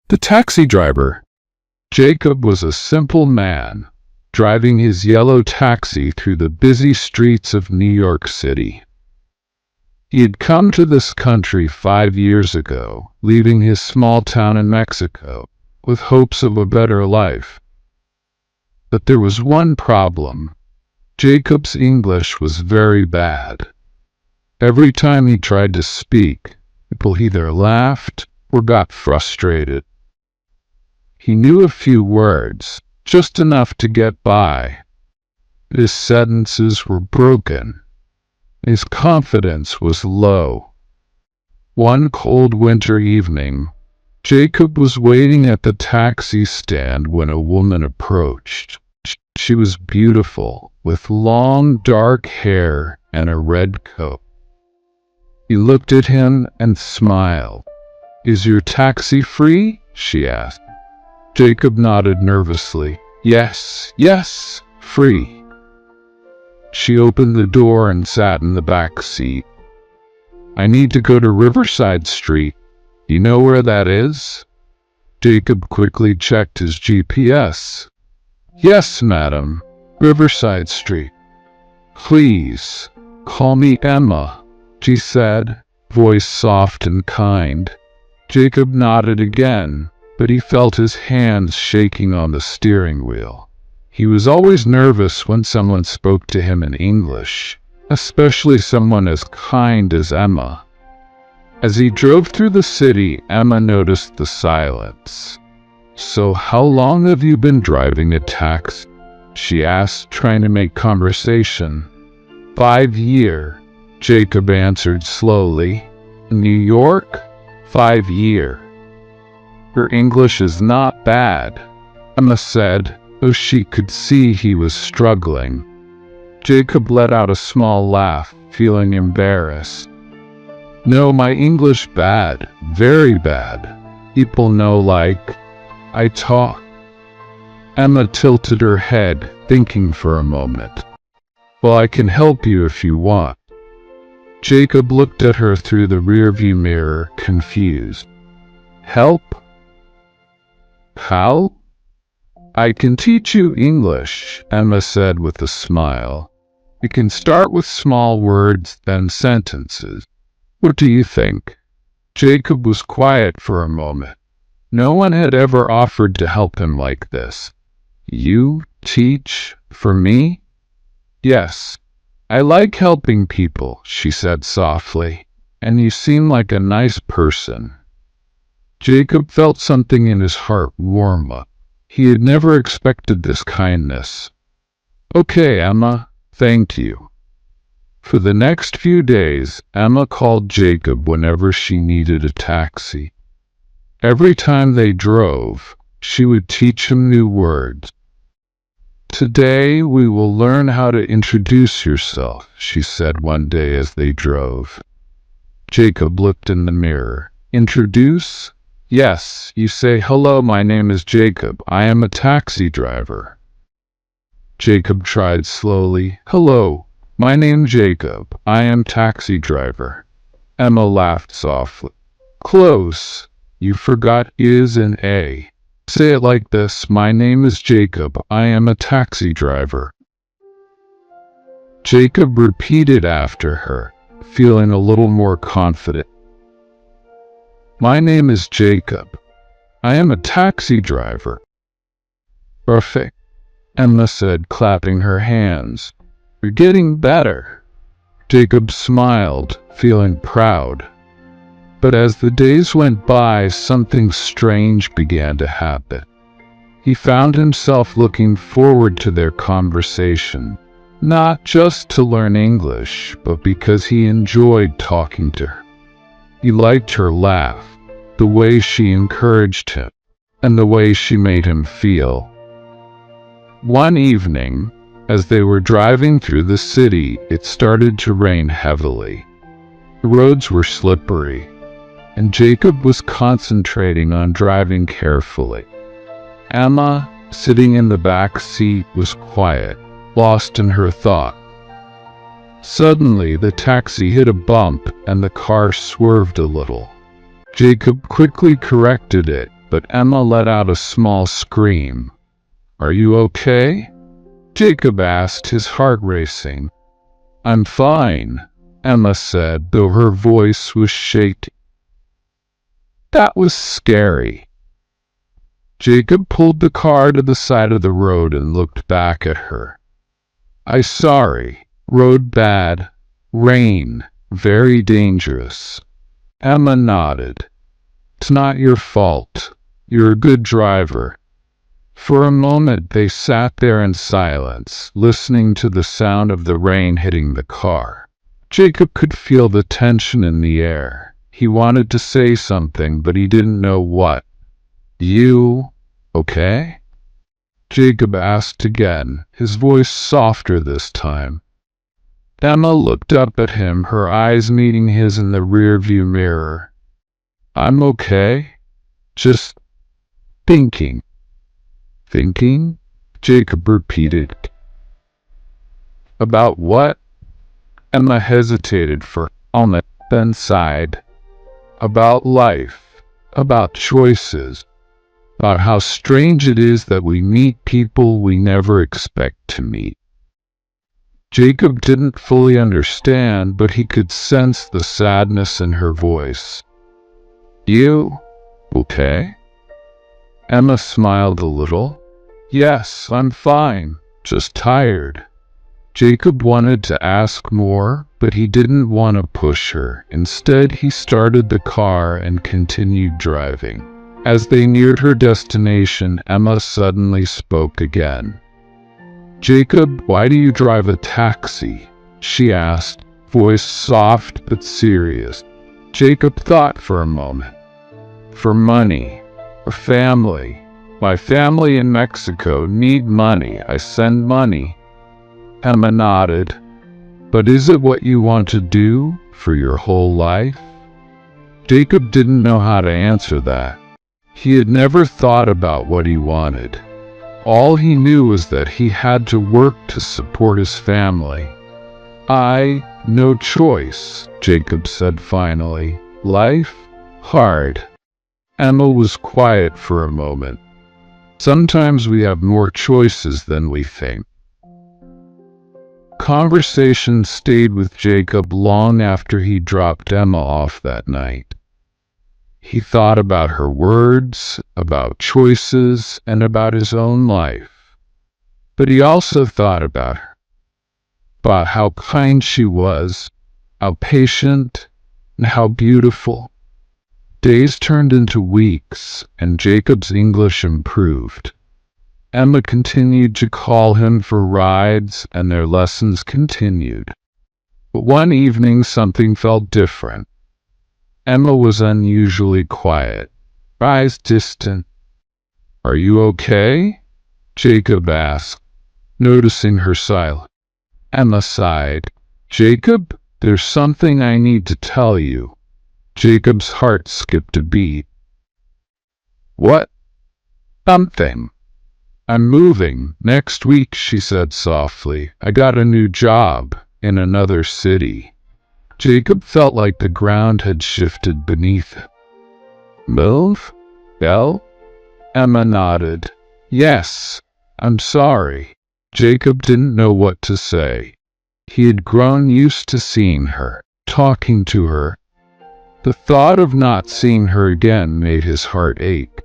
The taxi driver. Jacob was a simple man, driving his yellow taxi through the busy streets of New York City. He had come to this country 5 years ago, leaving his small town in Mexico, with hopes of a better life. But there was one problem. Jacob's English was very bad. Every time he tried to speak, people either laughed or got frustrated. He knew a few words, just enough to get by. His sentences were broken. His confidence was low. One cold winter evening, Jacob was waiting at the taxi stand when a woman approached. She was beautiful, with long dark hair and a red coat. He looked at him and smiled. "Is your taxi free?" she asked. Jacob nodded nervously. Yes, free." She opened the door and sat in the back seat. "I need to go to Riverside Street. Do you know where that is?" Jacob quickly checked his GPS. "Yes, madam, Riverside Street." "Please, call me Emma," she said, voice soft and kind. Jacob nodded again, but he felt his hands shaking on the steering wheel. He was always nervous when someone spoke to him in English, especially someone as kind as Emma. As he drove through the city, Emma noticed the silence. "So how long have you been driving a taxi?" she asked, trying to make conversation. 5 years, Jacob answered slowly. "New York? 5 years. Your English is not bad," Emma said, though she could see he was struggling. Jacob let out a small laugh, feeling embarrassed. "No, my English bad, very bad. People know like I talk." Emma tilted her head, thinking for a moment. "Well, I can help you if you want." Jacob looked at her through the rearview mirror, confused. "Help? How?" "I can teach you English," Emma said with a smile. "You can start with small words, then sentences. What do you think?" Jacob was quiet for a moment. No one had ever offered to help him like this. "You teach for me?" "Yes. I like helping people," she said softly, "and you seem like a nice person." Jacob felt something in his heart warm up. He had never expected this kindness. "Okay, Emma, thank you." For the next few days, Emma called Jacob whenever she needed a taxi. Every time they drove, she would teach him new words. "Today we will learn how to introduce yourself," she said one day as they drove. Jacob looked in the mirror. "Introduce? Yes, you say, 'Hello, my name is Jacob. I am a taxi driver.'" Jacob tried slowly. "Hello, my name's Jacob. I am taxi driver." Emma laughed softly. "Close. You forgot is and A. Say it like this: 'My name is Jacob. I am a taxi driver.'" Jacob repeated after her, feeling a little more confident. "My name is Jacob. I am a taxi driver." "Perfect," Emma said, clapping her hands. "You're getting better." Jacob smiled, feeling proud. But as the days went by, something strange began to happen. He found himself looking forward to their conversation, not just to learn English, but because he enjoyed talking to her. He liked her laugh, the way she encouraged him, and the way she made him feel. One evening, as they were driving through the city, it started to rain heavily. The roads were slippery, and Jacob was concentrating on driving carefully. Emma, sitting in the back seat, was quiet, lost in her thought. Suddenly, the taxi hit a bump and the car swerved a little. Jacob quickly corrected it, but Emma let out a small scream. "Are you okay?" Jacob asked, his heart racing. "I'm fine," Emma said, though her voice was shaky. That was scary. Jacob pulled the car to the side of the road and looked back at her. "I'm sorry. Road bad. Rain. Very dangerous." Emma nodded. "It's not your fault. You're a good driver." For a moment they sat there in silence, listening to the sound of the rain hitting the car. Jacob could feel the tension in the air. He wanted to say something, but he didn't know what. "You okay?" Jacob asked again, his voice softer this time. Emma looked up at him, her eyes meeting his in the rearview mirror. "I'm okay. Just thinking." "Thinking?" Jacob repeated. "About what?" Emma hesitated for a moment, then sighed. "About life. About choices. About how strange it is that we meet people we never expect to meet." Jacob didn't fully understand, but he could sense the sadness in her voice. "You okay?" Emma smiled a little. "Yes, I'm fine. Just tired." Jacob wanted to ask more, but he didn't want to push her. Instead, he started the car and continued driving. As they neared her destination, Emma suddenly spoke again. "Jacob, why do you drive a taxi?" she asked, voice soft but serious. Jacob thought for a moment. "For money. A family. My family in Mexico need money. I send money." Emma nodded. "But is it what you want to do for your whole life?" Jacob didn't know how to answer that. He had never thought about what he wanted. All he knew was that he had to work to support his family. No choice," Jacob said finally. "Life? Hard." Emma was quiet for a moment. "Sometimes we have more choices than we think." Conversation stayed with Jacob long after he dropped Emma off that night. He thought about her words, about choices, and about his own life. But he also thought about her, about how kind she was, how patient, and how beautiful. Days turned into weeks, and Jacob's English improved. Emma continued to call him for rides, and their lessons continued. But one evening something felt different. Emma was unusually quiet, her eyes distant. "Are you okay?" Jacob asked, noticing her silence. Emma sighed. "Jacob, there's something I need to tell you." Jacob's heart skipped a beat. "What?" "Something. I'm moving next week," she said softly. "I got a new job in another city." Jacob felt like the ground had shifted beneath him. "Move? Belle?" Emma nodded. "Yes. I'm sorry." Jacob didn't know what to say. He had grown used to seeing her, talking to her. The thought of not seeing her again made his heart ache.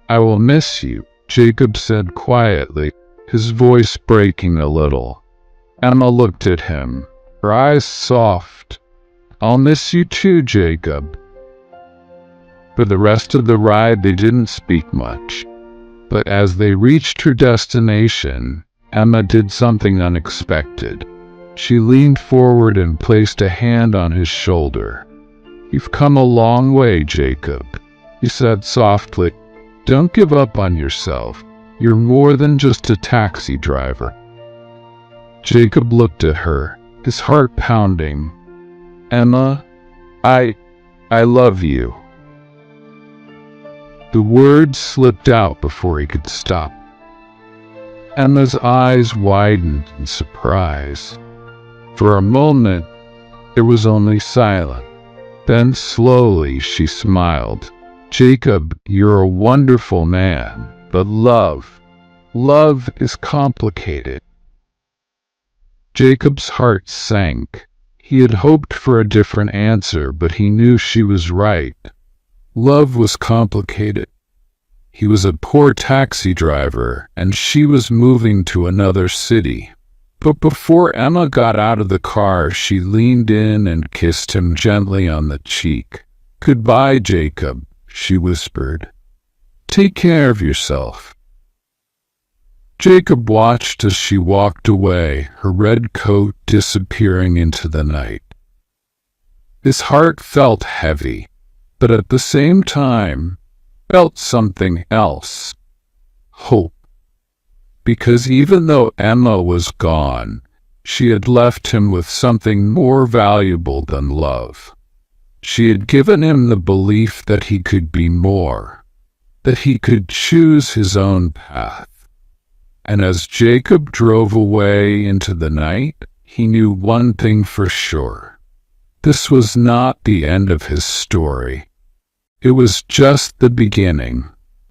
"I will miss you," Jacob said quietly, his voice breaking a little. Emma looked at him, her eyes soft. "I'll miss you too, Jacob." For the rest of the ride they didn't speak much. But as they reached her destination, Emma did something unexpected. She leaned forward and placed a hand on his shoulder. "You've come a long way, Jacob," he said softly. "Don't give up on yourself. You're more than just a taxi driver." Jacob looked at her, his heart pounding. "Emma, I love you." The words slipped out before he could stop. Emma's eyes widened in surprise. For a moment, there was only silence. Then slowly she smiled. Jacob, you're a wonderful man, but love is complicated. Jacob's heart sank. He had hoped for a different answer, but he knew she was right. Love was complicated. He was a poor taxi driver, and she was moving to another city. But before Emma got out of the car, she leaned in and kissed him gently on the cheek. "Goodbye, Jacob," she whispered. "Take care of yourself." Jacob watched as she walked away, her red coat disappearing into the night. His heart felt heavy, but at the same time, felt something else. Hope. Because even though Emma was gone, she had left him with something more valuable than love. She had given him the belief that he could be more, that he could choose his own path. And as Jacob drove away into the night, he knew one thing for sure. This was not the end of his story. It was just the beginning.